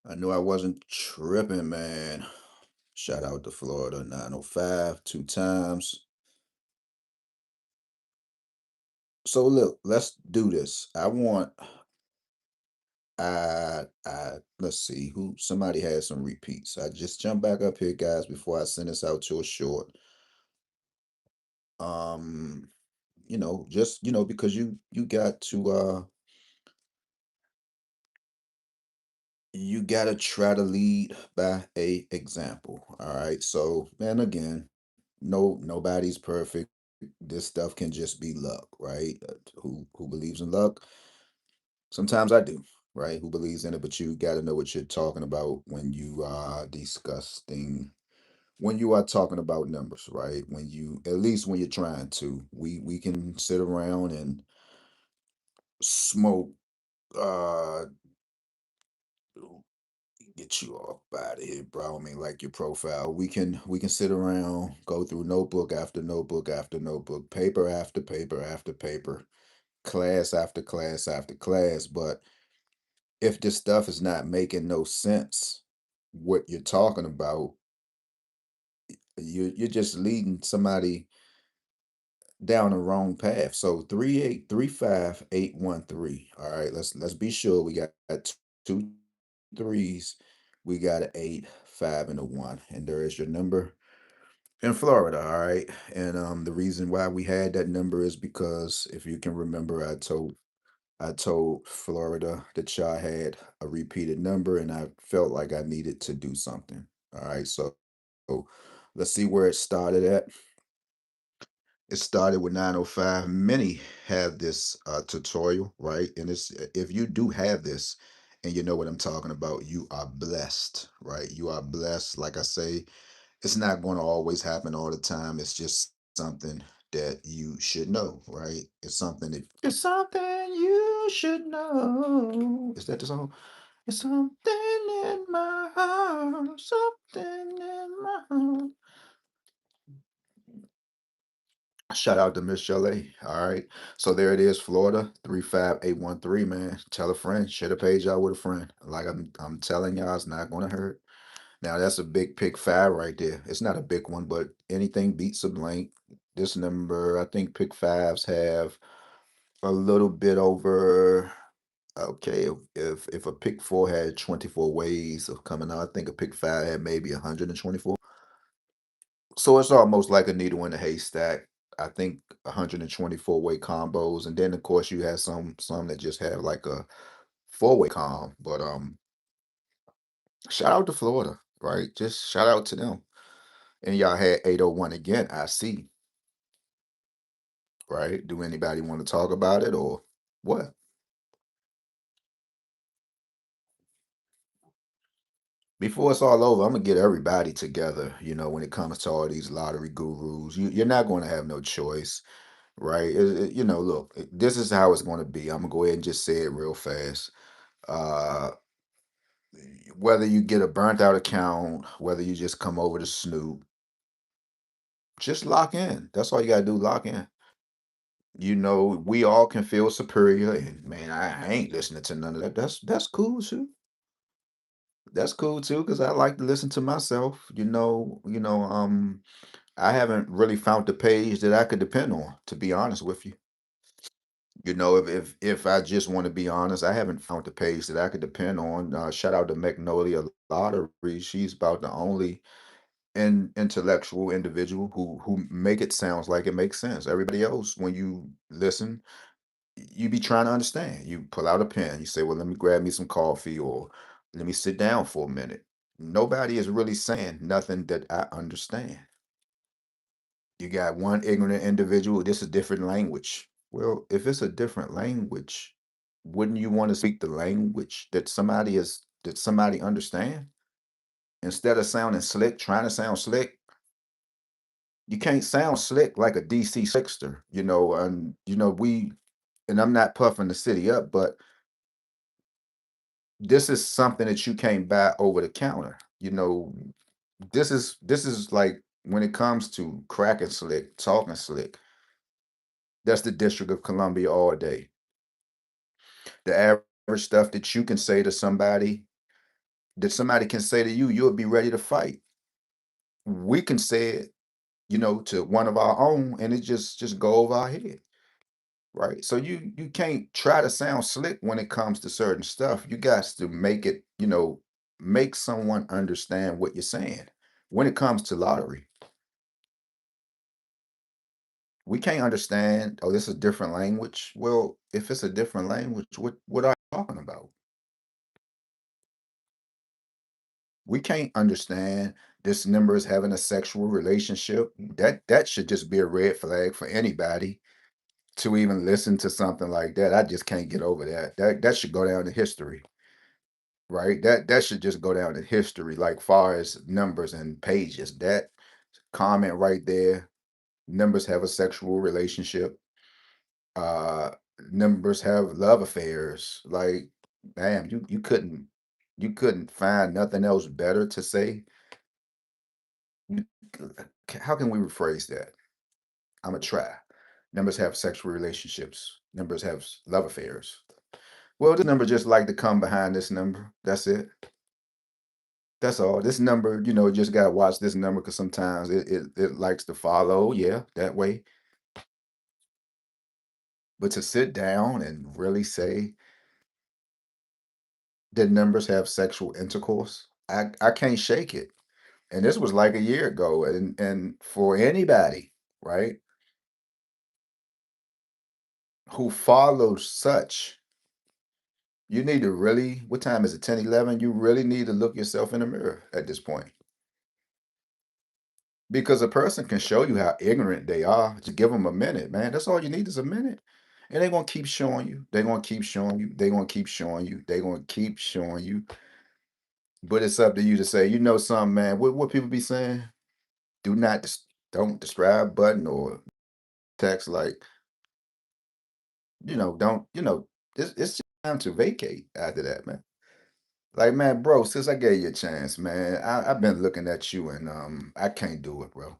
I knew I wasn't tripping, man. Shout out to Florida 905 two times. So look, let's do this. Let's see who somebody had some repeats. I just jump back up here, guys, before I send this out to a short. Um, just because you gotta try to lead by a example. All right. So, and again, nobody's perfect. This stuff can just be luck, right? Who believes in luck? Sometimes I do, right? Who believes in it? But you got to know what you're talking about when you are discussing, when you are talking about numbers, right? When you, at least when you're trying to, we can sit around and smoke, uh, get you off out of here, bro. I mean, like your profile. We can sit around, go through notebook after notebook after notebook, paper after paper after paper, class after class after class. But if this stuff is not making no sense, what you're talking about, you're just leading somebody down the wrong path. So 3835813. All right, let's be sure we got two threes, we got an eight, five, and a one. And there is your number in Florida. All right. And the reason why we had that number is because if you can remember, I told Florida that y'all had a repeated number, and I felt like I needed to do something. All right, so let's see where it started at. It started with 905. Many have this tutorial, right? And if you do have this and you know what I'm talking about, you are blessed, right? You are blessed. Like I say, it's not going to always happen all the time. It's just something that you should know, right? It's something you should know. Is that the song? It's something in my heart, something in my heart. Shout out to Miss Chalet. All right. So there it is, Florida, 35813, man. Tell a friend, share the page out with a friend. Like I'm telling y'all, it's not gonna hurt. Now that's a big pick five right there. It's not a big one, but anything beats a blank. This number, I think pick fives have a little bit over. Okay, if a pick four had 24 ways of coming out, I think a pick five had maybe 124. So it's almost like a needle in a haystack. I think 124-way combos, and then of course you have some that just have like a four-way comb. But shout out to Florida, right? Just shout out to them. And y'all had 801 again, I see, right? Do anybody want to talk about it or what? Before it's all over, I'm gonna get everybody together. When it comes to all these lottery gurus, you're not going to have no choice, right? Look, this is how it's going to be. I'm gonna go ahead and just say it real fast. Uh, whether you get a burnt out account, whether you just come over to Snoop, just lock in. That's all you gotta do. Lock in. We all can feel superior, and man, I ain't listening to none of that. That's cool too. That's cool too, because I like to listen to myself. I haven't really found the page that I could depend on, to be honest with you. If I just want to be honest, I haven't found the page that I could depend on. Shout out to Magnolia Lottery. She's about the only intellectual individual who make it sounds like it makes sense. Everybody else, when you listen, you be trying to understand. You pull out a pen, you say, well, let me grab me some coffee, or let me sit down for a minute. Nobody is really saying nothing that I understand. You got one ignorant individual, this is a different language. Well, if it's a different language, wouldn't you want to speak the language that somebody understand? Instead of sounding slick, trying to sound slick, you can't sound slick like a DC slickster, and I'm not puffing the city up, but this is something that you can't buy over the counter. This is like when it comes to cracking slick, talking slick, that's the District of Columbia all day. The average stuff that you can say to somebody, that somebody can say to you, you'll be ready to fight. We can say it, to one of our own, and it just go over our head, right? So you can't try to sound slick when it comes to certain stuff. You got to make it, make someone understand what you're saying. When it comes to lottery, we can't understand, oh, this is a different language. Well, if it's a different language, what are you talking about? We can't understand this number is having a sexual relationship. That should just be a red flag for anybody to even listen to something like that. I just can't get over that. That should go down to history, right? That should just go down to history, like far as numbers and pages. That comment right there, numbers have a sexual relationship. Uh Numbers have love affairs. Like, damn, you couldn't find nothing else better to say. You- How can we rephrase that? I'm a try. Numbers have sexual relationships. Numbers have love affairs. Well, this number just like to come behind this number. That's it. That's all. This number, just gotta watch this number because sometimes it likes to follow. Yeah, that way. But to sit down and really say that numbers have sexual intercourse, I can't shake it. And this was like a year ago. And for anybody, right, who follows such, you need to really, what time is it? 10, 11. You really need to look yourself in the mirror at this point. Because a person can show you how ignorant they are. Just give them a minute, man. That's all you need is a minute. And they're gonna keep showing you. They're gonna keep showing you. They're gonna keep showing you. They're gonna keep showing you. But it's up to you to say, you know something, man. What people be saying? Do not don't describe button or text like, don't, it's just time to vacate after that, man. Like, man, bro, since I gave you a chance, man, I've been looking at you and I can't do it, bro.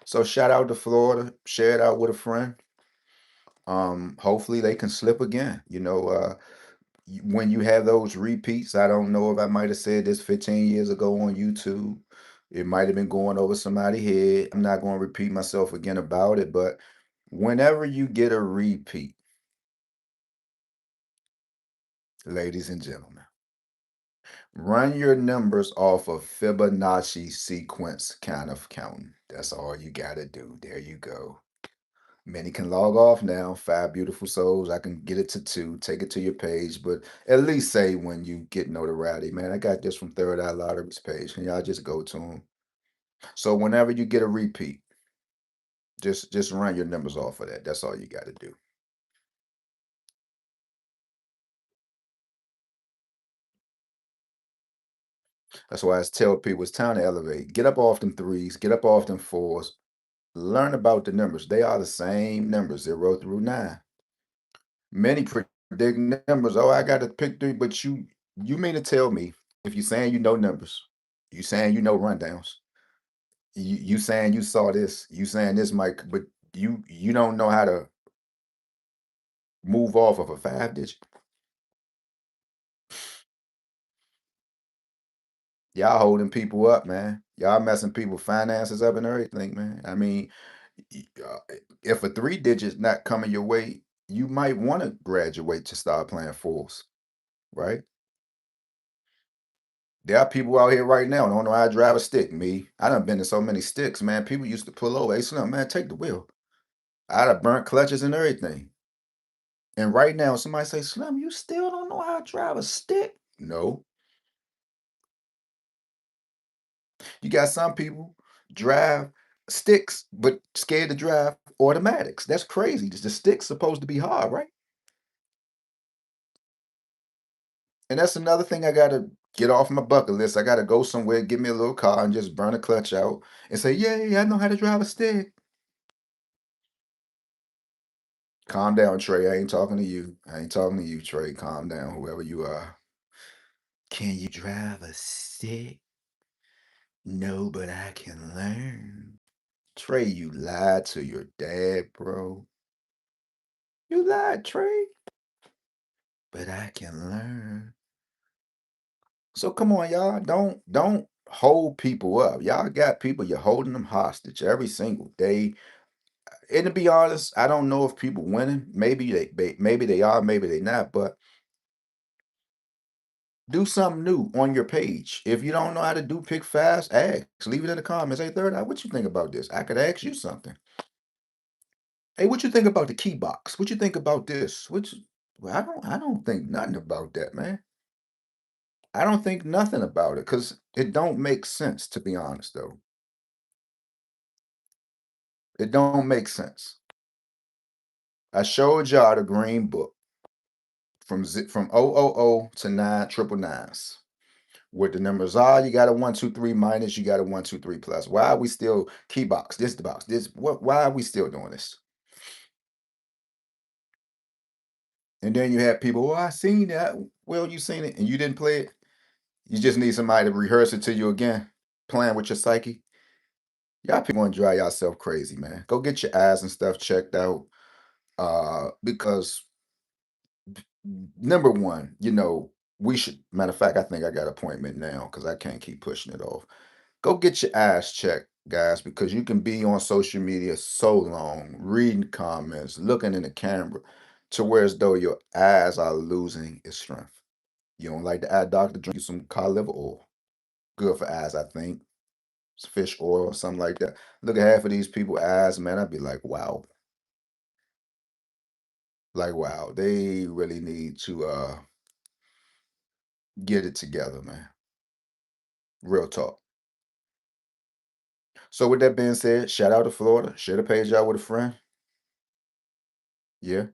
So shout out to Florida, share it out with a friend. Hopefully they can slip again. When you have those repeats, I don't know if I might have said this 15 years ago on YouTube. It might have been going over somebody's head. I'm not going to repeat myself again about it, but whenever you get a repeat, ladies and gentlemen, run your numbers off of Fibonacci sequence kind of counting. That's all you got to do. There you go. Many can log off now. Five beautiful souls. I can get it to two. Take it to your page, but at least say when you get notoriety, man. I got this from Third Eye Lottery's page. Can y'all just go to them? So whenever you get a repeat, just run your numbers off of that. That's all you got to do. That's why I tell people it's time to elevate. Get up off them threes. Get up off them fours. Learn about the numbers. They are the same numbers, 0 through 9. Many predict numbers. Oh, I got to pick three, but you mean to tell me if you're saying you know numbers, you saying you know rundowns, you saying you saw this, you saying this might, but you don't know how to move off of a 5 digit. Y'all holding people up, man. Y'all messing people finances up and everything, man. I mean, if a 3 digit's not coming your way, you might want to graduate to start playing fours, right? There are people out here right now don't know how to drive a stick. Me, I done been to so many sticks, man. People used to pull over. Hey, Slim, man, take the wheel. I'd have burnt clutches and everything. And right now, somebody say, Slim, you still don't know how to drive a stick? No. You got some people drive sticks, but scared to drive automatics. That's crazy. The stick's supposed to be hard, right? And that's another thing I gotta get off my bucket list. I gotta go somewhere, get me a little car, and just burn a clutch out and say, yeah, I know how to drive a stick. Calm down, Trey. I ain't talking to you. I ain't talking to you, Trey. Calm down, whoever you are. Can you drive a stick? No, but I can learn. Trey, you lied to your dad, bro. You lied, Trey. But I can learn. So come on, y'all. Don't hold people up. Y'all got people, you're holding them hostage every single day. And to be honest, I don't know if people winning. Maybe they are, maybe they not, but do something new on your page. If you don't know how to do pick fast, ask. Leave it in the comments. Hey, third eye, what you think about this? I could ask you something. Hey, what you think about the key box? What you think about this? Well, I don't think nothing about that, man. I don't think nothing about it because it don't make sense, to be honest, though. It don't make sense. I showed y'all the green book from 000 to 999s. What the numbers are, you got a 123 minus, you got a 123 plus. Why are we still key box? This the box. This what why are we still doing this? And then you have people, well, I seen that. Well, you seen it and you didn't play it. You just need somebody to rehearse it to you again, playing with your psyche. Y'all people want to drive yourself crazy, man. Go get your eyes and stuff checked out. Because number one, we should matter of fact, I think I got an appointment now because I can't keep pushing it off. Go get your eyes checked, guys, because you can be on social media so long, reading comments, looking in the camera, to where as though your eyes are losing its strength. You don't like the eye doctor, drink you some cod liver oil. Good for eyes, I think. It's fish oil or something like that. Look at half of these people eyes, man. I'd be like wow, they really need to get it together, man. Real talk. So with that being said, shout out to Florida. Share the page out with a friend. Yeah.